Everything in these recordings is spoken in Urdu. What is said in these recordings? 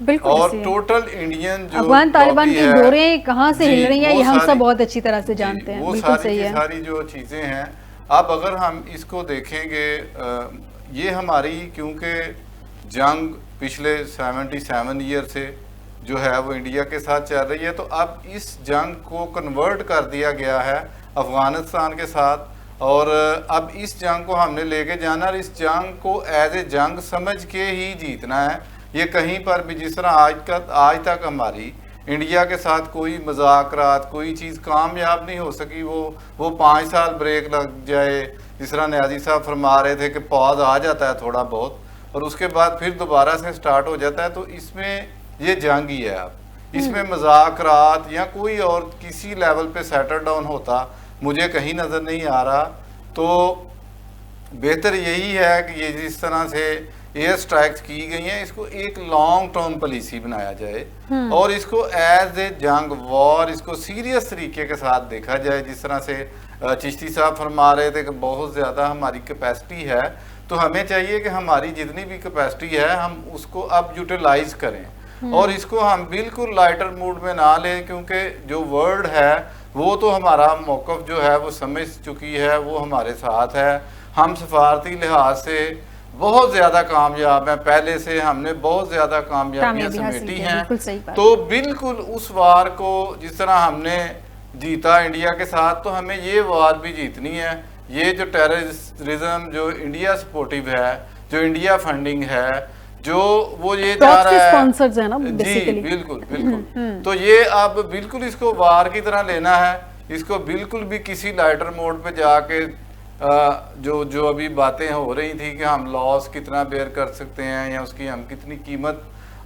بالکل اور ایسے ہی ہے۔ ٹوٹل انڈین جو افغان طالبان lobby کی ہے، دوریں کہاں سے ہل رہی ہیں یہ ہم سب ساری- بہت اچھی طرح سے جانتے ہیں، وہ بالکل ساری صحیح کی ہے۔ ساری جو چیزیں ہیں، اب اگر ہم اس کو دیکھیں گے، یہ ہماری کیونکہ جنگ پچھلے 77 ایئر سے جو ہے وہ انڈیا کے ساتھ چل رہی ہے، تو اب اس جنگ کو کنورٹ کر دیا گیا ہے افغانستان کے ساتھ، اور اب اس جنگ کو ہم نے لے کے جانا، اور اس جنگ کو ایز اے جنگ سمجھ کے ہی جیتنا ہے۔ یہ کہیں پر بھی جس طرح آج تک ہماری انڈیا کے ساتھ کوئی مذاکرات، کوئی چیز کامیاب نہیں ہو سکی، وہ 5 سال بریک لگ جائے، جس طرح نیازی صاحب فرما رہے تھے کہ پاز آ جاتا ہے تھوڑا بہت، اور اس کے بعد پھر دوبارہ سے سٹارٹ ہو جاتا ہے، تو اس میں یہ جنگ ہی ہے۔ اب اس میں مذاکرات یا کوئی اور کسی لیول پہ سیٹل ڈاؤن ہوتا مجھے کہیں نظر نہیں آ رہا، تو بہتر یہی ہے کہ یہ جس طرح سے ایئر سٹرائکس کی گئی ہیں، اس کو ایک لانگ ٹرم پالیسی بنایا جائے، اور اس کو ایز اے جنگ وار اس کو سیریس طریقے کے ساتھ دیکھا جائے، جس طرح سے چشتی صاحب فرما رہے تھے کہ بہت زیادہ ہماری کیپیسٹی ہے، تو ہمیں چاہیے کہ ہماری جتنی بھی کیپیسٹی ہے ہم اس کو اب یوٹیلائز کریں، اور اس کو ہم بالکل لائٹر موڈ میں نہ لیں، کیونکہ جو ورلڈ ہے وہ تو ہمارا موقف جو ہے وہ سمجھ چکی ہے، وہ ہمارے ساتھ ہے، ہم سفارتی لحاظ سے بہت زیادہ کامیاب ہیں، پہلے سے ہم نے بہت زیادہ کامیابیاں سمیٹی ہیں، تو بالکل اس وار کو جس طرح ہم نے جیتا انڈیا کے ساتھ، تو ہمیں یہ وار بھی جیتنی ہے۔ یہ جو ٹیررزم جو انڈیا سپورٹیو ہے، جو انڈیا فنڈنگ ہے، جو وہ یہ جا رہا ہے، جی بالکل بالکل، تو یہ اب بالکل اس کو وار کی طرح لینا ہے، اس کو بالکل بھی کسی لائٹر موڈ پہ جا کے جو ابھی باتیں ہو رہی تھی کہ ہم لاس کتنا بیئر کر سکتے ہیں یا اس کی ہم کتنی قیمت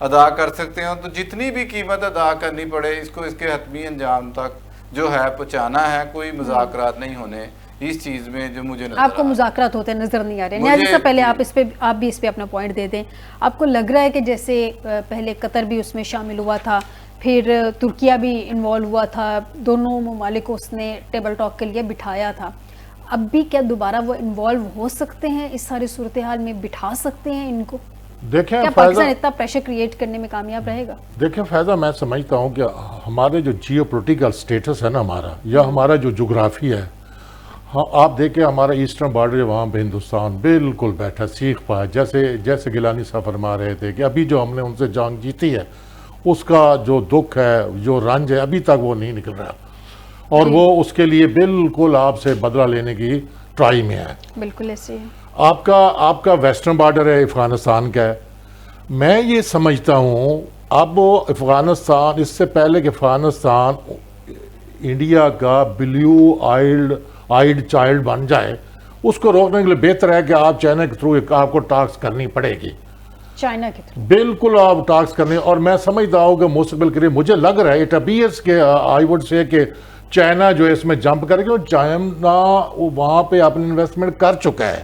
ادا کر سکتے ہیں، تو جتنی بھی قیمت ادا کرنی پڑے اس کو اس کے حتمی انجام تک جو ہے پہنچانا ہے، کوئی مذاکرات نہیں ہونے اس چیز میں جو مجھے نظر آپ کو مذاکرات ہوتے نظر نہیں آ رہے ہیں۔ نیازی صاحب پہلے آپ بھی اس پہ اپنا پوائنٹ دے دیں، آپ کو لگ رہا ہے کہ جیسے پہلے قطر بھی اس میں شامل ہوا تھا، پھر ترکیہ بھی انوالو ہوا تھا، دونوں ممالک کو اس نے ٹیبل ٹاک کے لیے بٹھایا تھا، اب بھی کیا دوبارہ وہ انوالو ہو سکتے ہیں اس ساری صورتحال میں، بٹھا سکتے ہیں ان کو؟ دیکھیں کیا پاکستان اتنا پریشر کریٹ کرنے میں کامیاب رہے گا؟ دیکھیں فیضہ، میں سمجھتا ہوں کہ ہمارے جو جیو پولیٹیکل سٹیٹس ہے نا ہمارا، یا ہمارا جو جغرافی ہے، ہاں آپ دیکھیں ہمارا ایسٹرن بارڈر وہاں پہ ہندوستان بالکل بیٹھا سیخ پا، جیسے گیلانی صاحب فرما رہے تھے کہ ابھی جو ہم نے ان سے جنگ جیتی ہے اس کا جو دکھ ہے، جو رنج ہے، ابھی تک وہ نہیں نکل رہا، اور وہ اس کے لیے بالکل آپ سے بدلہ لینے کی ٹرائی میں ہے۔ بالکل ایسے ہے۔ آپ کا ویسٹرن بارڈر ہے، افغانستان کا ہے، میں یہ سمجھتا ہوں اب افغانستان، اس سے پہلے کہ افغانستان انڈیا کا بلیو آئیڈ چائلڈ بن جائے، اس کو روکنے کے لیے بہتر ہے کہ آپ چائنا کے تھرو آپ کو ٹاکس کرنی پڑے گی، چائنا کے تھرو بالکل آپ ٹاکس کرنے، اور میں سمجھتا ہوں کہ مستقبل کے لیے مجھے لگ رہا ہے اٹ اپیئرس کہ آئی وڈ سے کہ چائنا جو اس میں جمپ کرے گا، چائنا وہاں پہ اپنی انویسٹمنٹ کر چکا ہے،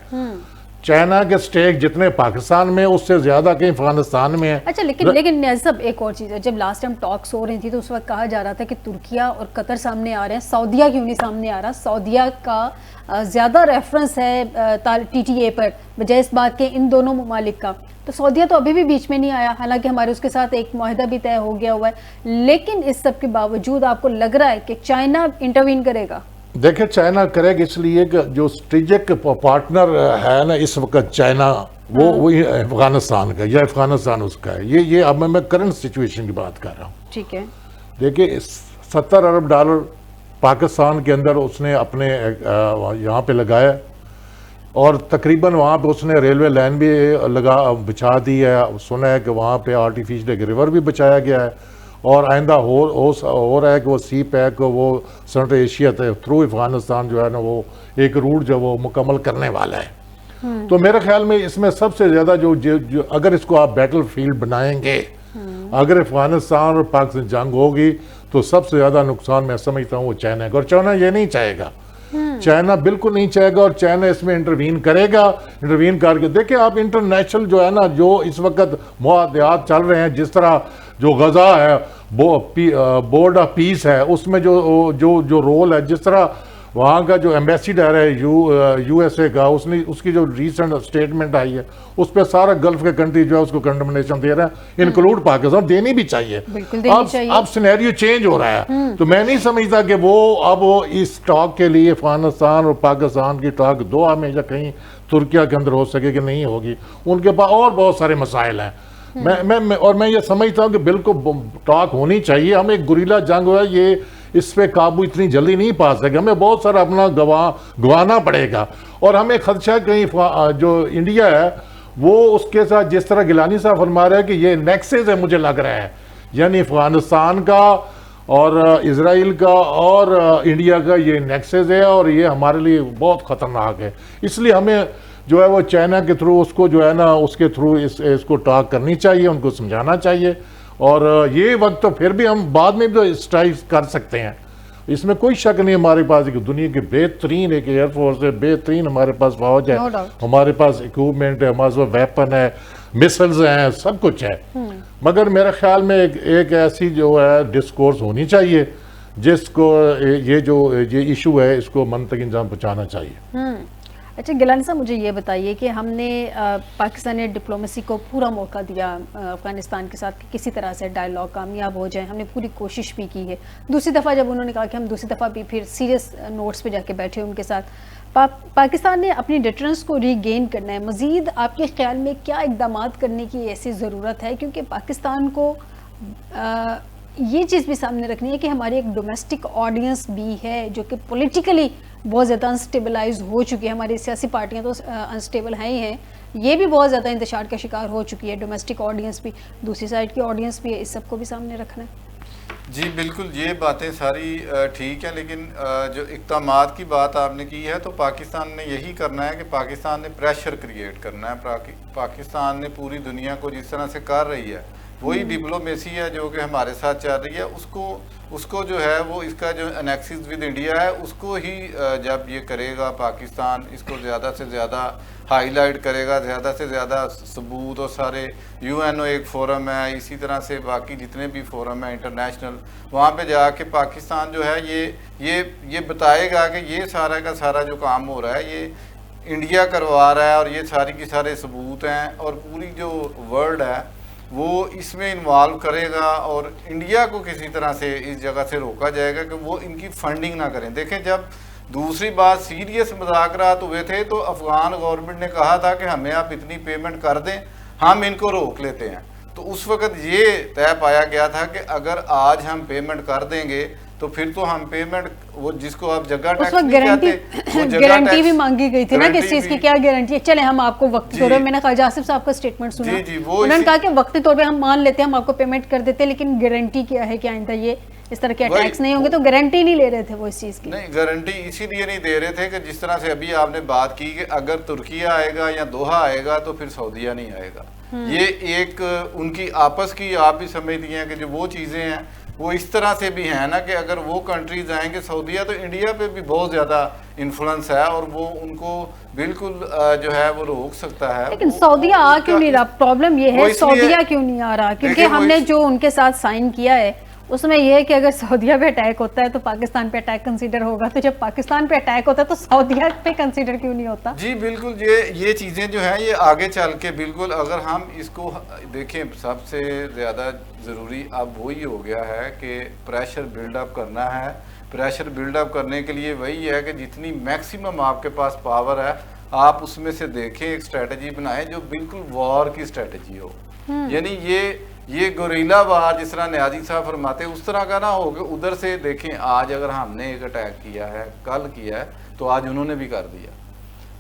چائنا کے سٹیک جتنے پاکستان میں اس سے زیادہ کہیں افغانستان میں ہے۔ اچھا لیکن نیازی صاحب ایک اور چیز ہے، جب لاسٹ ٹائم ٹاکس ہو رہی تھی تو اس وقت کہا جا رہا تھا کہ ترکیہ اور قطر سامنے آ رہے ہیں، سعودیہ کیوں نہیں سامنے آ رہا؟ سعودیہ کا زیادہ ریفرنس ہے ٹی ٹی اے پر بجائے اس بات کے ان دونوں ممالک کا، تو سعودیہ تو ابھی بھی بیچ میں نہیں آیا، حالانکہ ہمارے اس کے ساتھ ایک معاہدہ بھی طے ہو گیا ہوا ہے، لیکن اس سب کے باوجود آپ کو لگ رہا ہے کہ چائنا انٹروین کرے گا؟ دیکھیں چائنا کرے گا اس لیے کہ جو اسٹریٹجک پارٹنر ہے نا اس وقت چائنا، وہی افغانستان کا، یا افغانستان اس کا ہے، یہ اب میں کرنٹ سچویشن کی بات کر رہا ہوں۔ ٹھیک ہے، دیکھیں $70 ارب پاکستان کے اندر اس نے اپنے یہاں پہ لگایا، اور تقریباً وہاں پہ اس نے ریلوے لائن بھی بچھا دی ہے، سنا ہے کہ وہاں پہ آرٹیفیشل ایک ریور بھی بچایا گیا ہے، اور آئندہ ہو رہا ہے کہ وہ سی پیک وہ سینٹرل ایشیا تھرو افغانستان جو ہے نا وہ ایک روٹ جو وہ مکمل کرنے والا ہے۔ تو میرے خیال میں اس میں سب سے زیادہ جو اگر اس کو آپ بیٹل فیلڈ بنائیں گے، اگر افغانستان اور پاکستان جنگ ہوگی تو سب سے زیادہ نقصان میں سمجھتا ہوں وہ چائنا ہے، اور چائنا یہ نہیں چاہے گا، چائنا بالکل نہیں چاہے گا، اور چائنا اس میں انٹروین کرے گا، انٹروین کر کے دیکھیں آپ انٹرنیشنل جو ہے نا جو اس وقت معاہدات چل رہے ہیں، جس طرح جو غزہ ہے بورڈ آف پیس ہے، اس میں جو رول ہے، جس طرح وہاں کا جو ایمبیسیڈر ہے یو ایس اے کا, اس کی جو ریسنٹ اسٹیٹمنٹ آئی ہے اس پہ سارا گلف کے کنٹری جو ہے اس کو کنڈمنیشن دے رہا ہے, انکلوڈ پاکستان, دینی بھی چاہیے. اب سینیریو چینج ہو رہا ہے, تو میں نہیں سمجھتا کہ وہ اب اس ٹاک کے لیے افغانستان اور پاکستان کی ٹاک دوحہ میں یا کہیں ترکیہ کے اندر ہو سکے کہ نہیں ہوگی. ان کے پاس اور بہت سارے مسائل ہیں. میں یہ سمجھتا ہوں کہ بالکل ٹاک ہونی چاہیے. ہم ایک گریلا جنگ ہوا ہے, یہ اس پہ قابو اتنی جلدی نہیں پا سکے, ہمیں بہت سارا اپنا گوانا پڑے گا. اور ہمیں خدشہ کہیں جو انڈیا ہے وہ اس کے ساتھ جس طرح گیلانی صاحب فرما رہے ہیں کہ یہ نیکسز ہے, مجھے لگ رہا ہے, یعنی افغانستان کا اور اسرائیل کا اور انڈیا کا یہ نیکسز ہے, اور یہ ہمارے لیے بہت خطرناک ہے. اس لیے ہمیں جو ہے وہ چائنا کے تھرو اس کو جو ہے نا اس کے تھرو اس کو ٹاک کرنی چاہیے, ان کو سمجھانا چاہیے. اور یہ وقت تو پھر بھی ہم بعد میں بھی اسٹرائک کر سکتے ہیں, اس میں کوئی شک نہیں. ہمارے پاس ایک دنیا کی بہترین ایک ایئر فورس ہے, بہترین ہمارے پاس فوج ہے, ہمارے پاس اکوپمنٹ ہے, ہمارے پاس ویپن ہے, مسلز ہیں, سب کچھ ہے. مگر میرے خیال میں ایک ایسی جو ہے ڈسکورس ہونی چاہیے جس کو یہ ایشو ہے اس کو منطقی انجام پہنچانا چاہیے. اچھا گیلانی صاحب, مجھے یہ بتائیے کہ ہم نے پاکستانی ڈپلومیسی کو پورا موقع دیا افغانستان کے ساتھ کہ کسی طرح سے ڈائیلاگ کامیاب ہو جائے, ہم نے پوری کوشش بھی کی ہے. دوسری دفعہ جب انہوں نے کہا کہ ہم دوسری دفعہ بھی پھر سیریس نوٹس پہ جا کے بیٹھے ان کے ساتھ, پاکستان نے اپنی ڈیٹرنس کو ری گین کرنا ہے. مزید آپ کے خیال میں کیا اقدامات کرنے کی ایسی ضرورت ہے, کیونکہ پاکستان کو یہ چیز بھی سامنے رکھنی ہے کہ ہماری ایک ڈومیسٹک آڈینس بھی ہے جو کہ پولیٹیکلی بہت زیادہ انسٹیبلائز ہو چکی ہے. ہماری سیاسی پارٹیاں تو انسٹیبل ہیں ہی ہیں, یہ بھی بہت زیادہ انتشار کا شکار ہو چکی ہے. ڈومیسٹک آڈینس بھی, دوسری سائڈ کی آڈینس بھی ہے, اس سب کو بھی سامنے رکھنا ہے. جی بالکل, یہ باتیں ساری ٹھیک ہیں, لیکن جو اقدامات کی بات آپ نے کی ہے تو پاکستان نے یہی کرنا ہے کہ پاکستان نے پریشر کریٹ کرنا ہے. پاکستان نے پوری دنیا کو جس طرح سے کر رہی ہے وہی ڈپلومیسی ہے جو کہ ہمارے ساتھ چل رہی ہے. اس کو جو ہے وہ اس کا جو انیکسس ود انڈیا ہے اس کو ہی جب یہ کرے گا پاکستان, اس کو زیادہ سے زیادہ ہائی لائٹ کرے گا, زیادہ سے زیادہ ثبوت, اور سارے UN ایک فورم ہے, اسی طرح سے باقی جتنے بھی فورم ہیں انٹرنیشنل, وہاں پہ جا کے پاکستان جو ہے یہ بتائے گا کہ یہ سارا کا سارا جو کام ہو رہا ہے یہ انڈیا کروا رہا ہے, اور یہ ساری کی سارے ثبوت ہیں, اور پوری جو ورلڈ ہے وہ اس میں انوالو کرے گا, اور انڈیا کو کسی طرح سے اس جگہ سے روکا جائے گا کہ وہ ان کی فنڈنگ نہ کریں. دیکھیں جب دوسری بات سیریس مذاکرات ہوئے تھے تو افغان گورنمنٹ نے کہا تھا کہ ہمیں آپ اتنی پیمنٹ کر دیں, ہم ان کو روک لیتے ہیں. تو اس وقت یہ طے پایا گیا تھا کہ اگر آج ہم پیمنٹ کر دیں گے تو پھر تو ہم پیمنٹ وہ جس کو آپ جگہ ٹیکس نہیں کہتے, گارنٹی بھی مانگی گئی تھی نا کس چیز کی, کیا گارنٹی ہے. چلے ہم آپ کو وقتی طور پہ, میں نے خواجہ آصف صاحب کا اسٹیٹمنٹ سنا, انہوں نے کہا کہ وقتی طور پہ ہم مان لیتے ہیں, ہم آپ کو پیمنٹ کر دیتے, لیکن گارنٹی کیا ہے کہ آئندہ یہ اس طرح کے اٹیکس نہیں ہوں گے, تو گارنٹی نہیں لے رہے تھے وہ اس چیز کی. نہیں, گارنٹی اسی لیے نہیں دے رہے تھے کہ جس طرح سے ابھی آپ نے بات کی کہ اگر ترکیہ آئے گا یا دوحہ آئے گا تو پھر سعودیہ نہیں آئے گا. یہ ایک ان کی آپس کی, آپ بھی سمجھتی ہیں کہ جو وہ چیزیں ہیں وہ اس طرح سے بھی ہیں نا کہ اگر وہ کنٹریز آئیں گے سعودیہ تو انڈیا پہ بھی بہت زیادہ انفلوئنس ہے, اور وہ ان کو بالکل جو ہے وہ روک سکتا ہے. لیکن سعودیہ آ کیوں نہیں رہا, پرابلم یہ ہے سعودیہ کیوں نہیں آ رہا, کیونکہ ہم نے جو ان کے ساتھ سائن کیا ہے اس میں یہ ہے کہ اگر سعودیہ پہ اٹیک ہوتا ہے تو پاکستان پہ اٹیک کنسیڈر ہوگا, تو جب پاکستان پہ اٹیک ہوتا ہے تو سعودیہ پہ کنسیڈر کیوں نہیں ہوتا. جی بالکل, یہ چیزیں جو ہیں یہ آگے چل کے بالکل, اگر ہم اس کو دیکھیں سب سے زیادہ ضروری اب وہی ہو گیا ہے کہ پریشر بلڈ اپ کرنا ہے. پریشر بلڈ اپ کرنے کے لیے وہی ہے کہ جتنی میکسیمم آپ کے پاس پاور ہے آپ اس میں سے دیکھیں, ایک اسٹریٹجی بنائیں جو بالکل وار کی اسٹریٹجی ہو. یعنی یہ گوریلا وار جس طرح نیازی صاحب فرماتے ہیں اس طرح کا نہ ہو کہ ادھر سے دیکھیں آج اگر ہم نے ایک اٹیک کیا ہے, کل کیا ہے, تو آج انہوں نے بھی کر دیا,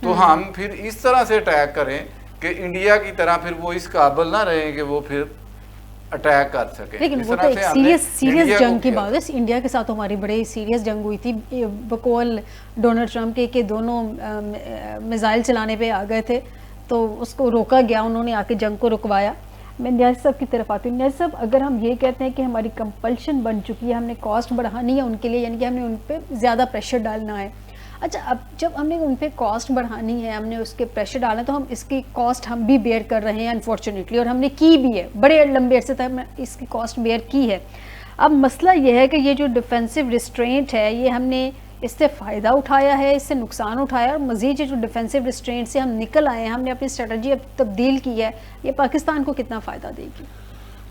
تو ہم پھر اس طرح سے اٹیک کریں کہ انڈیا کی طرح پھر وہ اس قابل نہ رہیں کہ وہ پھر اٹیک کر سکیں. لیکن وہ تو ایک سیریس جنگ کی بات ہے, انڈیا کے ساتھ ہماری بڑی سیریس جنگ ہوئی تھی بقول ڈونلڈ ٹرمپ کے کہ دونوں میزائل چلانے پہ آ گئے تھے, تو اس کو روکا گیا, انہوں نے آ کے جنگ کو رکوایا. میں نیازی صاحب کی طرف آتی ہوں. نیازی صاحب, اگر ہم یہ کہتے ہیں کہ ہماری کمپلشن بن چکی ہے, ہم نے کاسٹ بڑھانی ہے ان کے لیے, یعنی کہ ہم نے ان پہ زیادہ پریشر ڈالنا ہے. اچھا, اب جب ہم نے ان پہ کاسٹ بڑھانی ہے, ہم نے اس کے پریشر ڈالنا ہے, تو ہم اس کی کاسٹ ہم بھی بیئر کر رہے ہیں انفارچونیٹلی, اور ہم نے کی بھی ہے, بڑے لمبے عرصے تک ہم نے اس کی کاسٹ بیئر کی ہے. اب مسئلہ یہ ہے کہ یہ جو ڈیفینسو ریسٹرینٹ ہے یہ ہم نے اس سے فائدہ اٹھایا ہے، اس سے نقصان اٹھایا، اور مزید یہ جو ڈیفینسو ریسٹرینٹ سے ہم نکل آئے ہیں، ہم نے اپنی اسٹریٹجی اب تبدیل کی ہے، یہ پاکستان کو کتنا فائدہ دے گی؟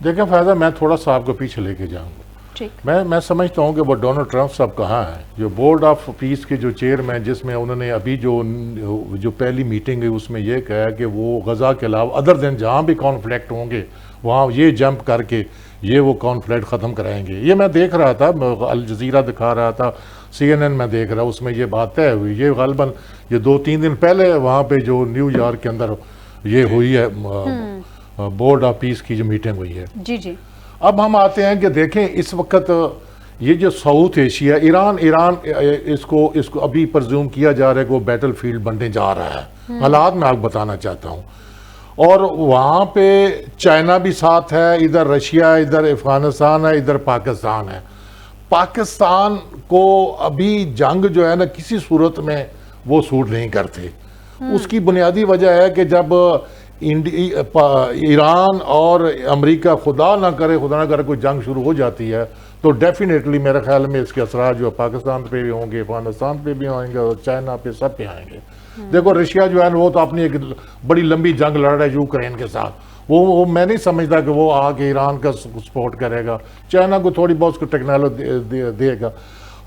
دیکھیں فائدہ، میں تھوڑا سا آپ کو پیچھے لے کے جاؤں گا. ٹھیک. میں سمجھتا ہوں کہ وہ ڈونلڈ ٹرمپ صاحب کہاں ہیں، جو بورڈ آف پیس کے جو چیئرمین، جس میں انہوں نے ابھی جو پہلی میٹنگ ہے اس میں یہ کہا کہ وہ غزہ کے علاوہ ادر دن جہاں بھی کانفلکٹ ہوں گے وہاں یہ جمپ کر کے یہ وہ کانفلکٹ ختم کرائیں گے. یہ میں دیکھ رہا تھا، الجزیرہ دکھا رہا تھا، CNN میں دیکھ رہا، اس میں یہ بات طے ہوئی. یہ غالباً یہ 2-3 دن پہلے وہاں پہ جو نیو یارک کے اندر یہ ہوئی ہے بورڈ آف پیس کی جو میٹنگ ہوئی ہے. جی جی. اب ہم آتے ہیں کہ دیکھیں اس وقت یہ جو ساؤتھ ایشیا، ایران اس کو ابھی پرزیوم کیا جا رہا ہے کہ وہ بیٹل فیلڈ بننے جا رہا ہے. حالات میں آپ بتانا چاہتا ہوں، اور وہاں پہ چائنا بھی ساتھ ہے، ادھر رشیا، ادھر افغانستان ہے، ادھر پاکستان ہے. پاکستان کو ابھی جنگ جو ہے نا کسی صورت میں وہ سوٹ نہیں کرتے. اس کی بنیادی وجہ ہے کہ جب ایران اور امریکہ خدا نہ کرے کوئی جنگ شروع ہو جاتی ہے تو ڈیفینیٹلی میرے خیال میں اس کے اثرات جو پاکستان پہ بھی ہوں گے، افغانستان پہ بھی آئیں گے، اور چائنا پہ، سب پہ آئیں گے. دیکھو رشیا جو ہے وہ تو اپنی ایک بڑی لمبی جنگ لڑ رہا ہے یوکرین کے ساتھ، وہ میں نہیں سمجھتا کہ وہ آ کے ایران کا سپورٹ کرے گا. چائنا کو تھوڑی بہت اس کو ٹیکنالوجی دے گا.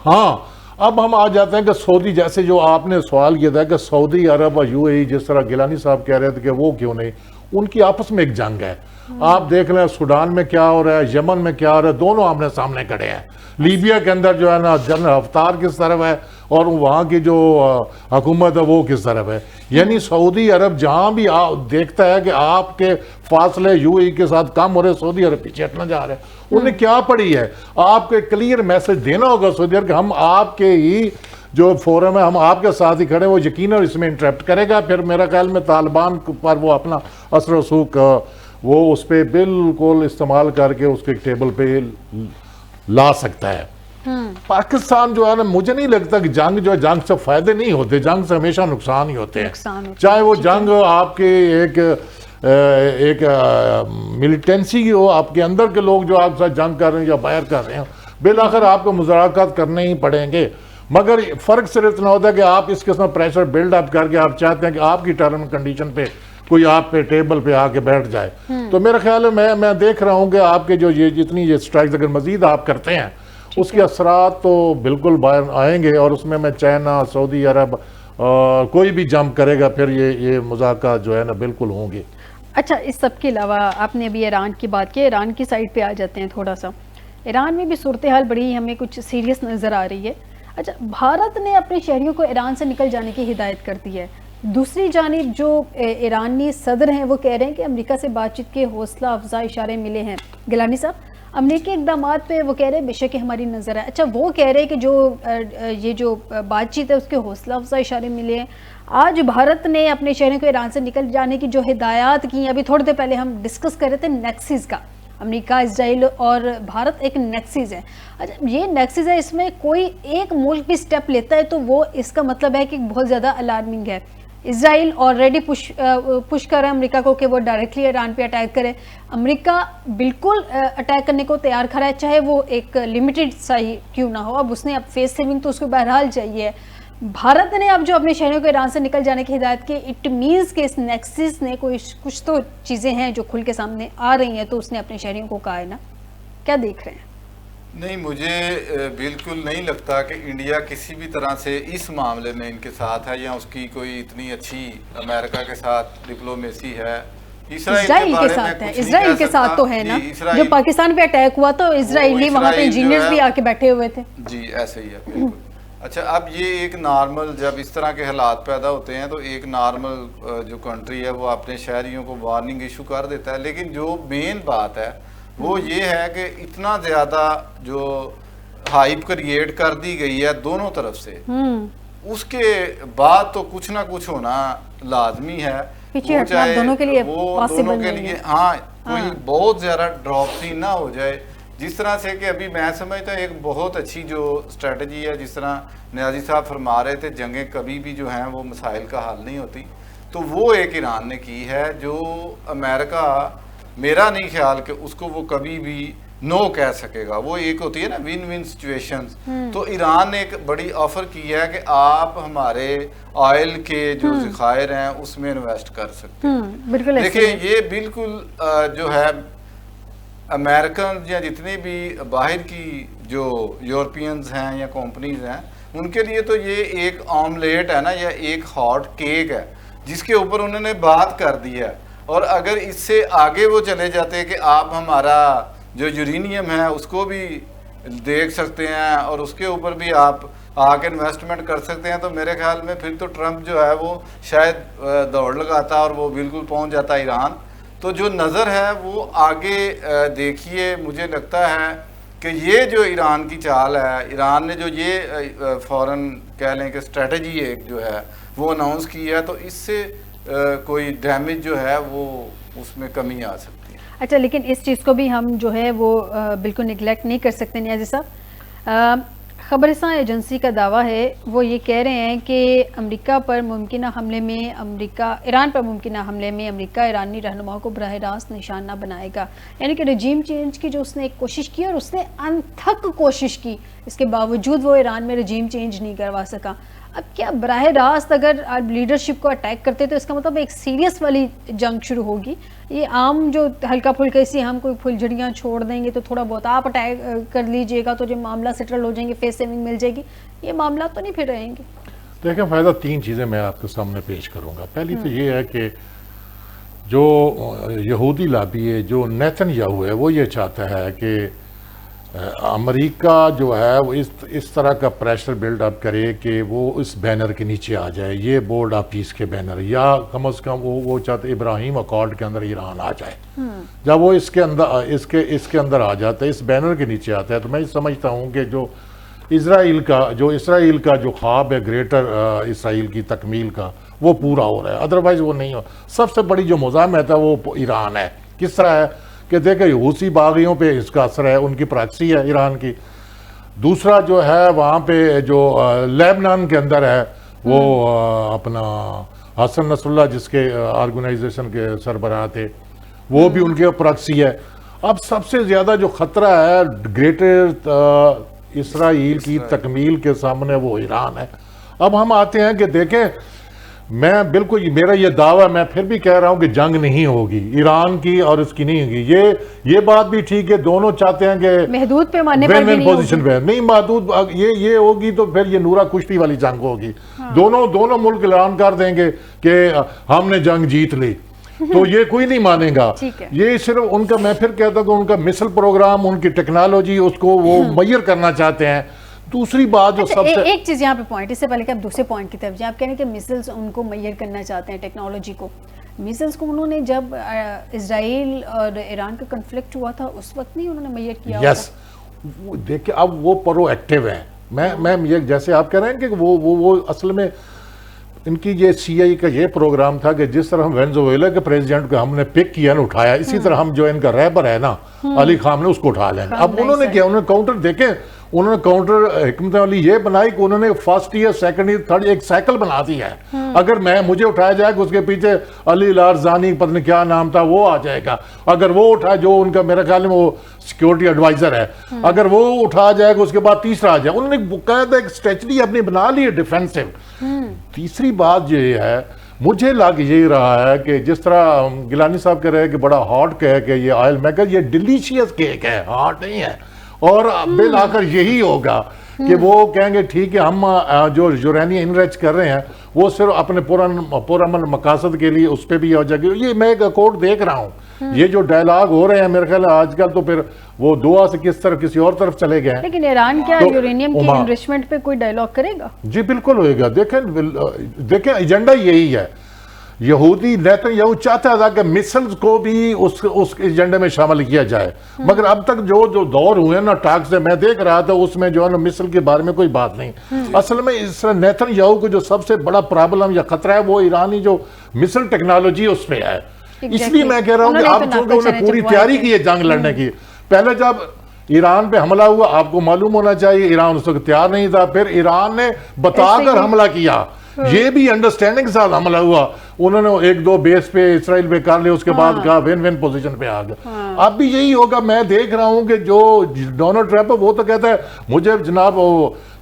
ہاں اب ہم آ جاتے ہیں کہ سعودی، جیسے جو آپ نے سوال کیا تھا کہ سعودی عرب اور UAE، جس طرح گیلانی صاحب کہہ رہے تھے کہ وہ کیوں نہیں، ان کی آپس میں ایک جنگ ہے. آپ دیکھ رہے ہیں سوڈان میں کیا ہو رہا ہے، یمن میں کیا ہو رہا ہے، دونوں آمنے سامنے کھڑے ہیں. لیبیا کے اندر جو ہے نا جنرل حفتار کس طرف ہے اور وہاں کی جو حکومت ہے وہ کس طرف ہے. یعنی سعودی عرب جہاں بھی دیکھتا ہے کہ آپ کے فاصلے UAE کے ساتھ کم ہو رہے، سعودی عرب پیچھے ہٹنا جا رہے ہیں. انہیں کیا پڑی ہے؟ آپ کے کلیئر میسج دینا ہوگا سعودی عرب کہ ہم آپ کے ہی جو فورم ہے ہم آپ کے ساتھ ہی کھڑے، وہ یقیناً اس میں انٹرپٹ کرے گا. پھر میرا خیال میں طالبان پر وہ اپنا اثر و رسوخ وہ اس پہ بالکل استعمال کر کے اس کے ٹیبل پہ لا سکتا ہے. پاکستان جو ہے نا، مجھے نہیں لگتا کہ جنگ سے فائدے نہیں ہوتے، جنگ سے ہمیشہ نقصان ہی ہوتے ہیں. چاہے وہ جنگ آپ کے ایک ملیٹنسی ہو، آپ کے اندر کے لوگ جو آپ ساتھ جنگ کر رہے ہیں یا باہر کر رہے ہیں، بالآخر آپ کو مذاکرات کرنے ہی پڑیں گے. مگر فرق صرف اتنا ہوتا ہے کہ آپ اس قسم پریشر بلڈ اپ کر کے آپ چاہتے ہیں کہ آپ کی ٹرم کنڈیشن پہ کوئی آپ پہ ٹیبل پہ آ کے بیٹھ جائے. تو میرا خیال ہے میں دیکھ رہا ہوں کہ آپ کے جو یہ جتنی یہ سٹرائکس اگر مزید آپ کرتے ہیں اس کے اثرات تو بالکل باہر آئیں گے، اور اس میں چائنا، سعودی عرب کوئی بھی جمپ کرے گا پھر یہ مذاکرات جو ہے نا بالکل ہوں گے. اچھا، اس سب کے علاوہ آپ نے ابھی ایران کی بات کی، ایران کی سائڈ پہ آ جاتے ہیں تھوڑا سا. ایران میں بھی صورتحال بڑی ہمیں کچھ سیریس نظر آ رہی ہے. اچھا، بھارت نے اپنے شہریوں کو ایران سے نکل جانے کی ہدایت کر دی ہے. دوسری جانب جو ایرانی صدر ہیں وہ کہہ رہے ہیں کہ امریکہ سے بات چیت کے حوصلہ افزا اشارے ملے ہیں. گیلانی صاحب، امریکی اقدامات پہ وہ کہہ رہے ہیں بے شک ہماری نظر ہے. اچھا، وہ کہہ رہے ہیں کہ یہ جو بات چیت ہے اس کے حوصلہ افزا اشارے ملے ہیں. آج بھارت نے اپنے شہریوں کو ایران سے نکل جانے کی جو ہدایات کی، ابھی تھوڑی دیر پہلے ہم ڈسکس کر رہے تھے نیکسس کا، امریکہ، اسرائیل اور بھارت ایک نیکسس ہے. اچھا، یہ نیکسس ہے، اس میں کوئی ایک ملک بھی سٹیپ لیتا ہے تو وہ اس کا مطلب ہے کہ بہت زیادہ الارمنگ ہے. اسرائیل آلریڈی پش کر رہا ہے امریکہ کو کہ وہ ڈائریکٹلی ایران پہ اٹیک کرے. امریکہ بالکل اٹیک کرنے کو تیار کھڑا ہے، چاہے وہ ایک لمیٹڈ سا ہی کیوں نہ ہو. اب اس نے فیس سیونگ تو اس کو بہرحال چاہیے. بھارت نے اب جو اپنے شہریوں کو ایران سے نکل جانے کی ہدایت کی، اٹ مینس کہ اس نیکسس نے کچھ تو چیزیں ہیں جو کھل کے سامنے آ رہی ہیں، تو اس نے اپنے شہریوں کو کہا ہے نا. کیا دیکھ رہے ہیں؟ نہیں، مجھے بالکل نہیں لگتا کہ انڈیا کسی بھی طرح سے اس معاملے میں ان کے ساتھ ہے، یا اس کی کوئی اتنی اچھی امریکہ کے ساتھ ڈپلومیسی ہے. اسرائیل کے ساتھ ہے، اسرائیل کے ساتھ تو ہے نا. جو پاکستان پہ اٹیک ہوا تو اسرائیلی وہاں پہ انجینئرز بھی آ کے بیٹھے ہوئے تھے. جی ایسے ہی ہے بالکل. اچھا، اب یہ ایک نارمل جب اس طرح کے حالات پیدا ہوتے ہیں تو ایک نارمل جو کنٹری ہے وہ اپنے شہریوں کو وارننگ ایشو کر دیتا ہے. لیکن جو مین بات ہے وہ یہ ہے کہ اتنا زیادہ جو ہائپ کریٹ کر دی گئی ہے دونوں طرف سے، اس کے بعد تو کچھ نہ کچھ ہونا لازمی ہے. دونوں کے لیے ہاں، کوئی بہت زیادہ ڈراپ سی نہ ہو جائے. جس طرح سے کہ ابھی میں سمجھتا ہوں ایک بہت اچھی جو اسٹریٹجی ہے، جس طرح نیازی صاحب فرما رہے تھے جنگیں کبھی بھی جو ہیں وہ مسائل کا حل نہیں ہوتی، تو وہ ایک ایران نے کی ہے جو امریکہ، میرا نہیں خیال کہ اس کو وہ کبھی بھی نو کہہ سکے گا. وہ ایک ہوتی ہے نا ون ون سچویشنز. تو ایران نے ایک بڑی آفر کی ہے کہ آپ ہمارے آئل کے جو ذخائر ہیں اس میں انویسٹ کر سکتے ہیں. بالکل دیکھیں یہ بالکل جو ہے امریکن یا جتنی بھی باہر کی جو یورپینز ہیں یا کمپنیز ہیں ان کے لیے تو یہ ایک آملیٹ ہے نا یا ایک ہاٹ کیک ہے جس کے اوپر انہوں نے بات کر دی ہے. اور اگر اس سے آگے وہ چلے جاتے کہ آپ ہمارا جو یورینیم ہے اس کو بھی دیکھ سکتے ہیں اور اس کے اوپر بھی آپ آ کے انویسٹمنٹ کر سکتے ہیں تو میرے خیال میں پھر تو ٹرمپ جو ہے وہ شاید دوڑ لگاتا اور وہ بالکل پہنچ جاتا ایران. تو جو نظر ہے وہ آگے دیکھیے مجھے لگتا ہے کہ یہ جو ایران کی چال ہے, ایران نے جو یہ فوراً کہہ لیں کہ اسٹریٹجی ایک جو ہے وہ اناؤنس کی ہے تو اس سے کوئی ڈیمیج جو ہے وہ اس میں کمی آ سکتی ہے. اچھا لیکن اس چیز کو بھی ہم جو ہے وہ بالکل نگلیکٹ نہیں کر سکتے نیازی صاحب. خبرستان ایجنسی کا دعویٰ ہے وہ یہ کہہ رہے ہیں کہ امریکہ پر ممکنہ حملے میں ایران پر ممکنہ حملے میں امریکہ ایرانی رہنماؤں کو براہ راست نشانہ بنائے گا. یعنی کہ رجیم چینج کی جو اس نے ایک کوشش کی اور اس نے انتھک کوشش کی اس کے باوجود وہ ایران میں رجیم چینج نہیں کروا سکا. اب کیا براہ راست اگر لیڈرشپ کو اٹیک کرتے تو اس کا مطلب ایک سیریس والی جنگ شروع ہوگی. یہ عام جو ہلکا پھلکا اسی ہم کوئی پھلجھڑیاں چھوڑ دیں گے تو تھوڑا بہت آپ اٹیک کر لیجئے گا تو جو معاملہ سیٹل ہو جائیں گے, فیس سیونگ مل جائے گی, یہ معاملات تو نہیں پھر رہیں گے. دیکھیں فائدہ 3 چیزیں میں آپ کے سامنے پیش کروں گا. پہلی تو یہ ہے کہ جو یہودی لابی ہے جو نیتن یاہو ہے وہ یہ چاہتا ہے کہ امریکہ جو ہے وہ اس طرح کا پریشر بلڈ اپ کرے کہ وہ اس بینر کے نیچے آ جائے, یہ بورڈ آف پیس کے بینر, یا کم از کم وہ چاہتے ابراہیم اکارڈ کے اندر ایران آ جائے. جب وہ اس کے اندر آ جاتا ہے, اس بینر کے نیچے آتا ہے, تو میں سمجھتا ہوں کہ جو اسرائیل کا جو خواب ہے گریٹر اسرائیل کی تکمیل کا وہ پورا ہو رہا ہے. ادروائز وہ نہیں ہو. سب سے بڑی جو مزاحمت ہے وہ ایران ہے. کس طرح ہے کہ دیکھیں حوثی باغیوں پہ اس کا اثر ہے, ان کی پراکسی ہے ایران کی. دوسرا جو ہے وہاں پہ جو لیبنان کے اندر ہے وہ اپنا حسن نصر اللہ جس کے آرگنائزیشن کے سربراہ تھے وہ بھی ان کے پراکسی ہے. اب سب سے زیادہ جو خطرہ ہے گریٹر اسرائیل کی تکمیل کے سامنے وہ ایران ہے. اب ہم آتے ہیں کہ دیکھیں میں بالکل میرا یہ دعویٰ میں پھر بھی کہہ رہا ہوں کہ جنگ نہیں ہوگی ایران کی اور اس کی نہیں ہوگی. یہ بات بھی ٹھیک ہے, دونوں چاہتے ہیں کہ محدود پیمانے پر بھی پوزیشن پہ نہیں محدود یہ ہوگی تو پھر یہ نورا کشتی والی جنگ ہوگی. دونوں ملک اعلان کر دیں گے کہ ہم نے جنگ جیت لی تو یہ کوئی نہیں مانے گا. یہ صرف ان کا, میں پھر کہتا ہوں کہ ان کا مسل پروگرام, ان کی ٹیکنالوجی اس کو وہ میئر کرنا چاہتے ہیں. دوسری بات جو سب سے ایک چیز یہاں پہ پوائنٹ, اس سے پہلے کہ آپ دوسرے پوائنٹ کی طرف جائیں, آپ کہہ رہے ہیں کہ میسلز ان کو میئر کرنا چاہتے ہیں ٹیکنالوجی کو. میسلز کو انہوں نے جب اسرائیل اور ایران کا کنفلکٹ ہوا تھا اس وقت نہیں انہوں نے میئر کیا ہوتا؟ یس دیکھیں اب وہ پرو ایکٹیو ہیں. میں یہ جیسے آپ کہہ رہے ہیں کہ وہ اصل میں ان کی یہ سی آئی کا یہ پروگرام تھا کہ جس طرح ہم وینزویلا کے پریزیڈنٹ کو ہم نے پک کیا نا اٹھایا, اسی طرح ہم جو ان کا رہبر ہے نا علی خامنہ اس کو اٹھا لیں. اب انہوں نے کیا, انہوں نے کاؤنٹر دیکھیں, انہوں نے کاؤنٹر حکمت عملی یہ بنائی کہ انہوں نے first year second year third ایک سائیکل بنا دی ہے. اگر مجھے اٹھایا جائے کہ اس کے پیچھے علی لارزانی پتہ نہیں کیا نام تھا وہ آ جائے گا. اگر وہ اٹھا جو ان کا میرا خیال میں وہ سیکیورٹی ایڈوائزر ہے, اگر وہ اٹھا جائے گا اس کے بعد تیسرا آ جائے. انہوں نے باقاعدہ ایک اسٹریٹجی اپنی بنا لی ہے ڈیفینسو. تیسری بات یہ ہے مجھے لگ یہی رہا ہے کہ جس طرح گیلانی صاحب کہہ رہے ہیں کہ بڑا ہارڈ کیک ہے یہ آئل میکر, یہ ڈیلیشیس کیک ہے, ہارڈ نہیں ہے. اور بل آ کر یہی ہوگا کہ وہ کہیں گے ٹھیک ہے ہم جو یورینیم انریچ کر رہے ہیں وہ صرف اپنے پرامن مقاصد کے لیے اس پہ بھی ہو جائے گی. یہ میں ایک اکورڈ دیکھ رہا ہوں, یہ جو ڈائلاگ ہو رہے ہیں میرے خیال آج کل تو پھر وہ دعا سے کس طرف کسی اور طرف چلے گئے ہیں. لیکن ایران کیا یورینیم کی انریچمنٹ پہ کوئی ڈائلاگ کرے گا؟ جی بالکل ہوئے گا. دیکھیں ایجنڈا یہی ہے. یہودی نیتن یاہو چاہتا تھا کہ مسلز کو بھی اس ایجنڈے میں شامل کیا جائے, مگر اب تک جو دور ہوئے نا ٹاک سے میں دیکھ رہا تھا اس میں جو ہے نا مسل کے بارے میں کوئی بات نہیں. اصل میں اس طرح نیتن یاہو کو جو سب سے بڑا پرابلم یا خطرہ ہے وہ ایرانی جو مسل ٹیکنالوجی اس پہ ہے. اس لیے میں کہہ رہا ہوں کہ اب چونکہ انہوں نے پوری تیاری کی ہے جنگ لڑنے کی. پہلے جب ایران پہ حملہ ہوا آپ کو معلوم ہونا چاہیے ایران اس وقت تیار نہیں تھا, پھر ایران نے بتا کر حملہ کیا یہ بھی انڈرسٹینڈنگ کے ساتھ حملہ ہوا, انہوں نے ایک دو بیس پہ اسرائیل پہ کر لیا, اس کے بعد کہا وین وین پوزیشن پہ آ گیا. اب بھی یہی ہوگا. میں دیکھ رہا ہوں کہ جو ڈونلڈ ٹرمپ ہے وہ تو کہتا ہے مجھے جناب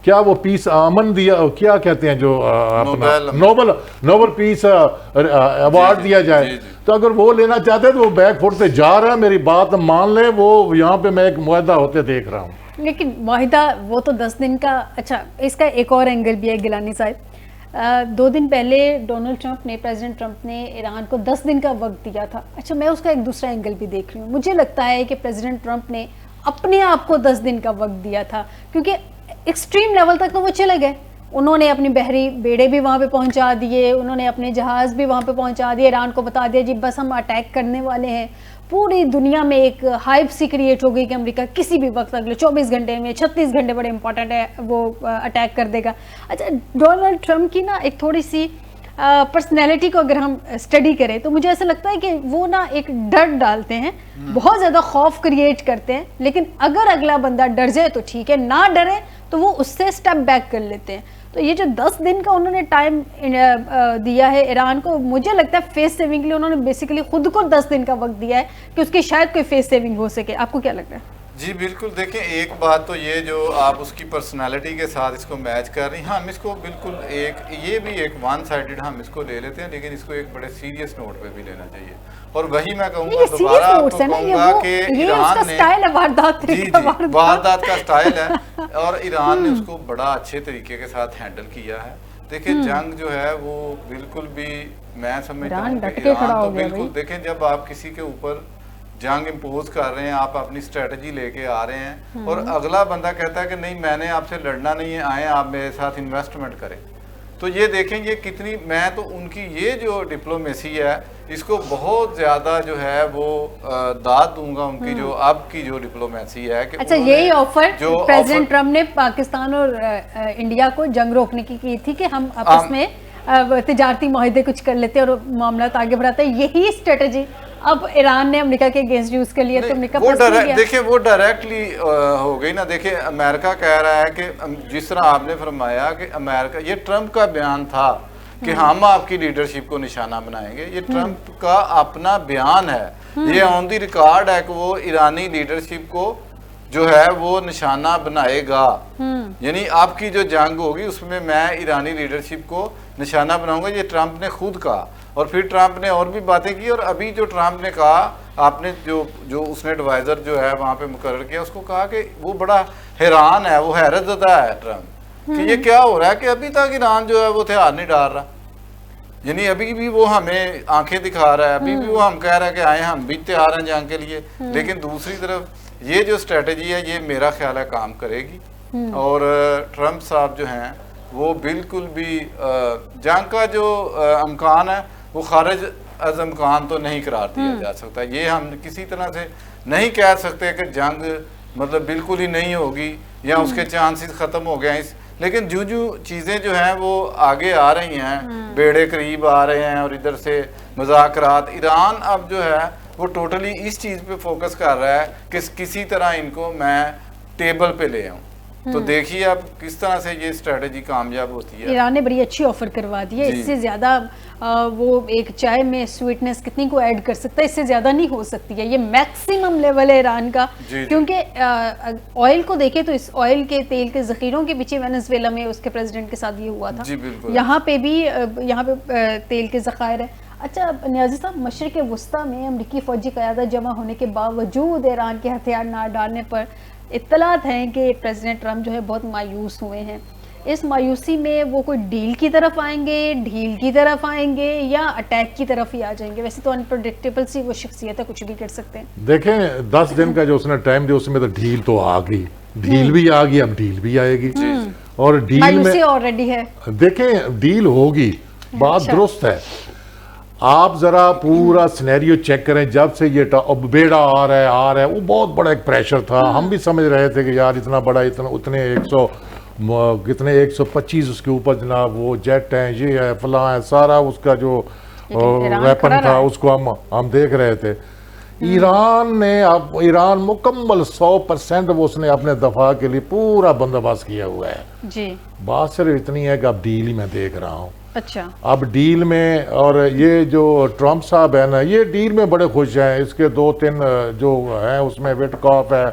کیا وہ پیس امن دیا, کیا کہتے ہیں جو اپنا نوبل پیس ایوارڈ دیا جائے, تو اگر وہ لینا چاہتے ہیں تو وہ بیک پھوڑتے جا رہا ہے. میری بات مان لیں, وہ یہاں پہ میں ایک معاہدہ ہوتے دیکھ رہا ہوں. لیکن معاہدہ وہ تو 10 دن کا. اچھا, اس کا ایک اور اینگل بھی ہے گیلانی صاحب. 2 دن پہلے ڈونلڈ ٹرمپ نے, پریزیڈنٹ ٹرمپ نے ایران کو 10 دن کا وقت دیا تھا. اچھا, میں اس کا ایک دوسرا اینگل بھی دیکھ رہی ہوں. مجھے لگتا ہے کہ پریزیڈنٹ ٹرمپ نے اپنے آپ کو 10 دن کا وقت دیا تھا, کیونکہ ایکسٹریم لیول تک تو وہ چلے گئے. انہوں نے اپنی بحری بیڑے بھی وہاں پہ پہنچا دیے, انہوں نے اپنے جہاز بھی وہاں پہ پہنچا دیے, ایران کو بتا دیا جی بس ہم اٹیک کرنے والے ہیں. پوری دنیا میں ایک ہائپ سی کریٹ ہو گئی کہ امریکہ کسی بھی وقت اگلے 24 گھنٹے میں 36 گھنٹے بڑے امپورٹنٹ ہے وہ اٹیک کر دے گا. اچھا, ڈونلڈ ٹرمپ کی نا ایک تھوڑی سی پرسنالٹی کو اگر ہم اسٹڈی کریں تو مجھے ایسا لگتا ہے کہ وہ نا ایک ڈر ڈالتے ہیں, بہت زیادہ خوف کریٹ کرتے ہیں, لیکن اگر اگلا بندہ ڈر جائے تو ٹھیک ہے, نہ ڈرے تو وہ اس سے اسٹیپ بیک کر لیتے ہیں. تو یہ جو 10 دن کا انہوں نے ٹائم دیا ہے ایران کو, مجھے لگتا ہے فیس سیونگ کے لیے انہوں نے بیسیکلی خود کو 10 دن کا وقت دیا ہے کہ اس کی شاید کوئی فیس سیونگ ہو سکے. آپ کو کیا لگتا ہے؟ جی بالکل. دیکھیں, ایک بات تو یہ جو آپ اس کی پرسنالٹی کے ساتھ اس کو میچ کر رہی ہیں, ہم اس کو بالکل یہ بھی ایک ون سائیڈڈ ہم اس کو لے لیتے ہیں, لیکن اس کو ایک بڑے سیریس نوٹ پہ بھی لینا چاہیے. اور وہی میں کہوں گا دوبارہ آپ کو کہوں گا کہ ایران نے واردات کا سٹائل ہے, اور ایران نے اس کو بڑا اچھے طریقے کے ساتھ ہینڈل کیا ہے. دیکھیں, جنگ جو ہے وہ بالکل بھی میں سمجھتا ہوں کہ ایران تو بالکل, دیکھیں جب آپ کسی کے اوپر جنگ امپوز کر رہے ہیں, آپ اپنی اسٹریٹجی لے کے آ رہے ہیں, اور اگلا بندہ کہتا ہے کہ نہیں میں نے آپ سے لڑنا نہیں ہے, آئیں آپ میرے ساتھ انویسٹمنٹ کریں, تو یہ دیکھیں یہ کتنی, میں تو ان کی یہ جو ڈپلومیسی ہے اس کو بہت زیادہ جو ہے وہ داد دوں گا ان کی جو اب کی جو ڈپلومیسی ہے. اچھا, یہی آفر پریزیڈنٹ ٹرمپ نے پاکستان اور انڈیا کو جنگ روکنے کی تھی کہ ہم آپس میں تجارتی معاہدے کچھ کر لیتے اور معاملات آگے بڑھاتے. یہی اسٹریٹجی اب ایران نے امریکہ کے اگینسٹ یوز کر لیا, تو امریکہ دیکھیں وہ ڈائریکٹلی ہو گئی نا. دیکھیں, امریکہ کہہ رہا ہے کہ جس طرح آپ نے فرمایا کہ امریکہ, یہ ٹرمپ کا بیان تھا کہ ہم آپ کی لیڈرشپ کو نشانہ بنائیں گے, یہ ٹرمپ کا اپنا بیان ہے, یہ آن دی ریکارڈ ہے کہ وہ ایرانی لیڈرشپ کو جو ہے وہ نشانہ بنائے گا. یعنی آپ کی جو جنگ ہوگی اس میں ایرانی لیڈرشپ کو نشانہ بناؤں گا, یہ ٹرمپ نے خود کہا. اور پھر ٹرمپ نے اور بھی باتیں کی, اور ابھی جو ٹرمپ نے کہا, آپ نے جو اس نے ایڈوائزر جو ہے وہاں پہ مقرر کیا, اس کو کہا کہ وہ بڑا حیران ہے, وہ حیرت زدہ ہے ٹرمپ کہ یہ کیا ہو رہا ہے کہ ابھی تک ایران جو ہے وہ ہتھیار نہیں ڈال رہا. یعنی ابھی بھی وہ ہمیں آنکھیں دکھا رہا ہے, ابھی بھی وہ ہم کہہ رہا ہے کہ آئیں ہم بھی تیار ہیں جنگ کے لیے, لیکن دوسری طرف یہ جو اسٹریٹجی ہے یہ میرا خیال ہے کام کرے گی. اور ٹرمپ صاحب جو ہیں وہ بالکل بھی جنگ کا جو امکان ہے وہ خارج از امکان تو نہیں قرار دیا جا سکتا. یہ ہم کسی طرح سے نہیں کہہ سکتے کہ جنگ مطلب بالکل ہی نہیں ہوگی یا اس کے چانسز ختم ہو گئے ہیں, لیکن جو چیزیں جو ہیں وہ آگے آ رہی ہیں, بیڑے قریب آ رہے ہیں, اور ادھر سے مذاکرات, ایران اب جو ہے وہ ٹوٹلی اس چیز پہ فوکس کر رہا ہے کہ کسی طرح ان کو میں ٹیبل پہ لے آؤں. تو دیکھیے اب کس طرح سے یہ اسٹریٹجی کامیاب ہوتی ہے. ایران نے بڑی اچھی آفر کروا دی ہے, اس سے زیادہ وہ ایک چائے میں سویٹنس کتنی کو ایڈ کر سکتا ہے, اس سے زیادہ نہیں ہو سکتی ہے. یہ میکسیمم لیول ہے ایران کا, کیونکہ آئل کو دیکھیں تو اس آئل کے تیل کے ذخیروں کے پیچھے وینزویلا میں اس کے پریزیڈنٹ کے ساتھ یہ ہوا تھا, یہاں پہ بھی یہاں پہ تیل کے ذخائر ہیں. اچھا نیازی صاحب, مشرق وسطیٰ میں امریکی فوجی قیادت جمع ہونے کے باوجود ایران کے ہتھیار نہ ڈالنے پر اطلاعات ہیں کہ پریزیڈنٹ ٹرمپ جو ہے بہت مایوس ہوئے ہیں. اس مایوسی میں وہ کوئی ڈیل کی طرف آئیں گے, ڈھیل کی طرف آئیں گے, یا اٹیک کی طرف ہی آ جائیں گے؟ ویسے تو انپریڈکٹیبل سی وہ شخصیت ہے, کچھ بھی کر سکتے ہیں. دیکھیں 10 دن کا جو اس نے ٹائم دیا اس میں تو ڈھیل تو آ گئی, ڈھیل بھی آ گئی, اب ڈھیل بھی آئے گی. اور ڈھیل میں آلریڈی ہے, دیکھیں ڈیل ہوگی, بات درست ہے. آپ ذرا پورا سینیریو چیک کریں, جب سے یہ بیڑا آ رہا ہے وہ بہت بڑا ایک پریشر تھا. ہم بھی سمجھ رہے تھے کہ یار اتنا بڑا, اتنے 125 اس کے اوپر جناب وہ جیٹ ہیں, یہ ہے فلاں ہے, سارا اس کا جو ویپن تھا اس کو ہم دیکھ رہے تھے. ایران نے اب ایران مکمل 100% وہ اس نے اپنے دفاع کے لیے پورا بندوبست کیا ہوا ہے. جی بات صرف اتنی ہے کہ اب ڈیل ہی میں دیکھ رہا ہوں. اچھا اب ڈیل میں، اور یہ جو ٹرمپ صاحب ہے نا، یہ ڈیل میں بڑے خوش ہیں. اس کے 2-3 جو ہیں اس میں وٹکاف ہے،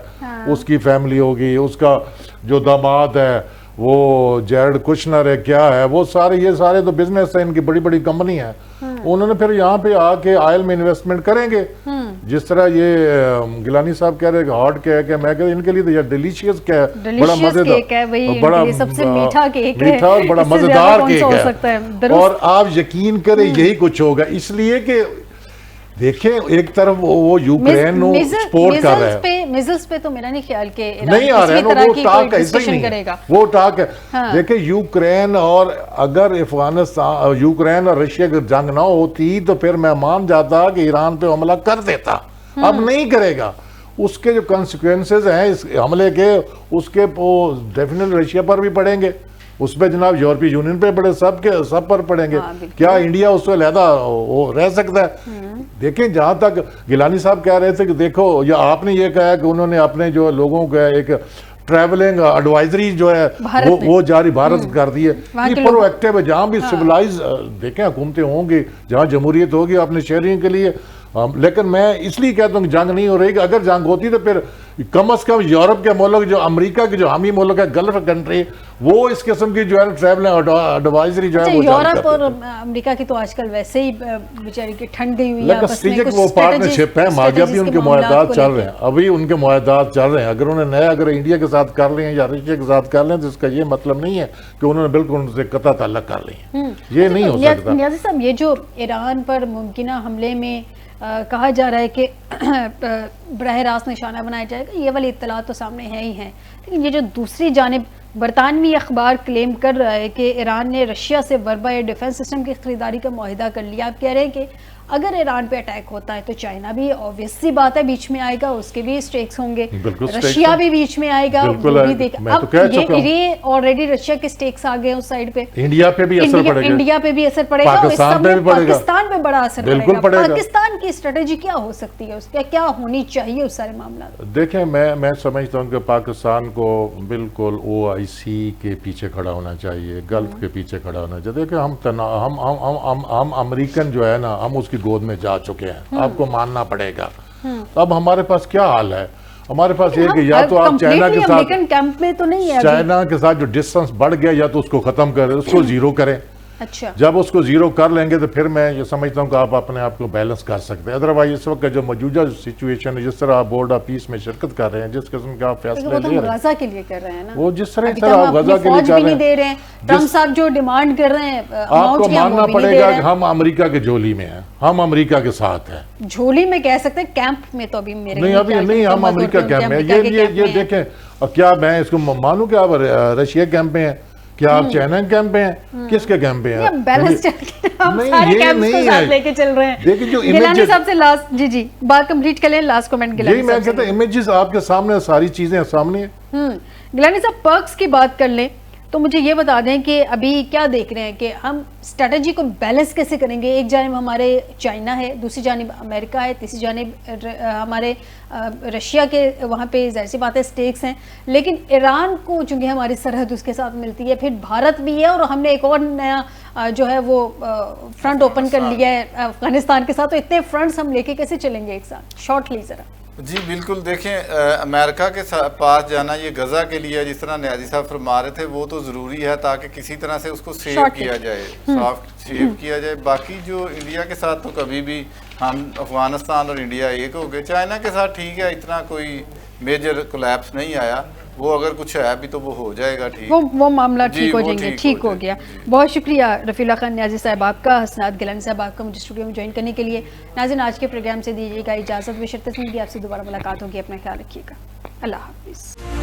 اس کی فیملی ہوگی، اس کا جو داماد ہے وہ جیرڈ کشنر ہے، کیا ہے وہ سارے، یہ سارے تو بزنس ہے، ان کی بڑی بڑی کمپنی ہیں. انہوں نے پھر یہاں پہ آ کے آئل میں انویسٹمنٹ کریں گے. جس طرح یہ گیلانی صاحب کہہ رہے کہ ہارڈ کیک ہے، میں کہہ رہا ان کے لیے تو یہ ڈیلیشیس کیک ہے، بڑا مزیدار، بڑا سب سے میٹھا کیک ہے، میٹھا اور بڑا مزیدار کیک ہے. اور آپ یقین کریں یہی کچھ ہوگا، اس لیے کہ دیکھیں ایک طرف وہ یوکرین کو سپورٹ کر رہا ہے. میزلز پہ تو میرا نہیں خیال کہ نہیں آ رہا ہے، وہ ٹاک ایسا ہی نہیں ہے، وہ ٹاک ہے. دیکھیں یوکرین اور اگر افغانستان، یوکرین اور رشیا کی جنگ نہ ہوتی تو پھر میں مان جاتا کہ ایران پہ حملہ کر دیتا. اب نہیں کرے گا. اس کے جو کنسیکوینسز ہیں اس حملے کے، اس کے ڈیفینیٹلی رشیا پر بھی پڑیں گے، اس پہ جناب یورپی یونین پہ پڑے، سب پر پڑیں گے. کیا انڈیا اس سے علیحدہ رہ سکتا ہے؟ دیکھیں جہاں تک گیلانی صاحب کہہ رہے تھے کہ دیکھو، یا آپ نے یہ کہا کہ انہوں نے اپنے جو لوگوں کا ایک ٹریولنگ ایڈوائزری جو ہے وہ جاری بھارت کر دی ہے. یہ پرو ایکٹیو ہے. جہاں بھی سویلائز دیکھیں حکومتیں ہوں گی، جہاں جمہوریت ہوگی اپنے شہریوں کے لیے. لیکن میں اس لیے کہتا ہوں کہ جنگ نہیں ہو رہی، کہ اگر جنگ ہوتی تو پھر کم از کم یورپ کے ملک، جو امریکہ کے جو حامی ملک ہے، گلف کنٹری، وہ اس قسم کی جو ہے ٹریول ایڈوائزری جو ہے وہ یورپ اور امریکہ کی تو آج کل ویسے ہی بیچاری کی ٹھنڈ گئی ہوئی ہے. لیکن اسٹریٹجک وہ پارٹنرشپ ہے، آگے بھی ان کے معاہدات چل رہے ہیں، ابھی ان کے معاہدات چل رہے ہیں. اگر انہوں نے اگر انڈیا کے ساتھ کر لیں یا رشیا کے ساتھ کر لیں تو اس کا یہ مطلب نہیں ہے کہ انہوں نے بالکل ان سے قطع تعلق کر لی. یہ نہیں ہو سکتا. نیازی صاحب، یہ جو ایران پر ممکنہ حملے میں کہا جا رہا ہے کہ براہ راست نشانہ بنایا جائے گا، یہ والی اطلاعات تو سامنے ہے ہی ہیں، لیکن یہ جو دوسری جانب برطانوی اخبار کلیم کر رہا ہے کہ ایران نے رشیا سے وربا ایئر ڈیفنس سسٹم کی خریداری کا معاہدہ کر لیا. آپ کہہ رہے ہیں کہ اگر ایران پہ اٹیک ہوتا ہے تو چائنا بھی آبویس سی بات ہے بیچ میں آئے گا، اس کے بھی سٹیکس ہوں گے، رشیا بھی بیچ میں آئے گا. اب یہ آلریڈی رشیا کے سٹیکس آ گئے اس سائیڈ پہ، انڈیا پہ بھی اثر پڑے گا، انڈیا پہ بھی اثر پڑے گا، پاکستان پہ بھی پڑے گا، پاکستان پہ بڑا اثر پڑے گا. پاکستان کی اسٹریٹجی کیا ہو سکتی ہے، اس کا کیا ہونی چاہیے اس سارے معاملات؟ دیکھیں میں سمجھتا ہوں کہ پاکستان کو بالکل OIC کے پیچھے کھڑا ہونا چاہیے، گلف کے پیچھے کھڑا ہونا چاہیے. دیکھیں ہم امریکن جو ہے نا، ہم اس کی گود میں جا چکے ہیں، آپ کو ماننا پڑے گا. اب ہمارے پاس کیا حال ہے؟ ہمارے پاس یہ کہ یا تو آپ چائنا کے ساتھ، کیمپ میں تو نہیں ہے، چائنا کے ساتھ جو ڈسٹنس بڑھ گیا یا تو اس کو ختم کریں، اس کو زیرو کریں. اچھا، جب اس کو زیرو کر لیں گے تو پھر میں یہ سمجھتا ہوں کہ آپ اپنے آپ کو بیلنس کر سکتے ہیں. ادروائز اس وقت جو موجودہ سچویشن ہے، جس طرح آپ بورڈ آف پیس میں شرکت کر رہے ہیں، جس قسم کے آپ فیصلے لے رہے ہیں، غزہ کے لیے کر رہے ہیں نا، وہ جس طرح آپ غزہ کے لیے کر رہے ہیں، ٹرمپ صاحب جو ڈیمانڈ کر رہے ہیں آپ کو ماننا پڑے گا کہ ہم امریکہ کے جھولی میں ہیں، ہم امریکہ کے ساتھ ہیں. جھولی میں کہہ سکتے ہیں، کیمپ میں تو ابھی میرے نہیں، ابھی نہیں، ہم امریکہ کیمپ میں. یہ دیکھیں، کیا میں اس کو مانوں کہ آپ رشیا کیمپ میں ہیں، کیا آپ چائنا کیمپ پہ ہیں، کس کے کیمپ پہ ہیں؟ بیلنس ہم سارے کیمپس کو ساتھ لے کے چل رہے ہیں. دیکھیں جو گیلانی صاحب سے لاسٹ جی بات کمپلیٹ کر لیں، لاسٹ کمنٹ گیلانی صاحب. میں کہتا ہوں امیجز آپ کے سامنے، ساری چیزیں سامنے ہیں. گیلانی صاحب پرکس کی بات کر لیں تو مجھے یہ بتا دیں کہ ابھی کیا دیکھ رہے ہیں کہ ہم اسٹریٹجی کو بیلنس کیسے کریں گے؟ ایک جانب ہمارے چائنا ہے، دوسری جانب امریکہ ہے، تیسری جانب ہمارے رشیا کے وہاں پہ ظاہر سی بات ہے سٹیکس ہیں، لیکن ایران کو چونکہ ہماری سرحد اس کے ساتھ ملتی ہے، پھر بھارت بھی ہے، اور ہم نے ایک اور نیا جو ہے وہ فرنٹ اوپن کر لیا ہے افغانستان کے ساتھ. تو اتنے فرنٹس ہم لے کے کیسے چلیں گے ایک ساتھ؟ شارٹلی ذرا. جی بالکل، دیکھیں امریکہ کے پاس جانا یہ غزہ کے لیے جس طرح نیازی صاحب فرما رہے تھے وہ تو ضروری ہے تاکہ کسی طرح سے اس کو سیو کیا جائے، سیو کیا جائے. باقی جو انڈیا کے ساتھ تو کبھی بھی ہم افغانستان اور انڈیا ایک ہو گئے. چائنا کے ساتھ ٹھیک ہے، اتنا کوئی میجر کولیپس نہیں آیا، وہ اگر کچھ ہے بھی تو وہ ہو جائے گا ٹھیک، وہ معاملہ ٹھیک ہو جائیں گے. ٹھیک ہو گیا. بہت شکریہ رفیع اللہ خان نیازی صاحب آپ کا، حسنات گیلانی صاحب آپ کا مجھے اسٹوڈیو میں جوائن کرنے کے لیے. ناظرین آج کے پروگرام سے دیجیے گا اجازت، بشرط آپ سے دوبارہ ملاقات ہوگی. اپنا خیال رکھیے گا. اللہ حافظ.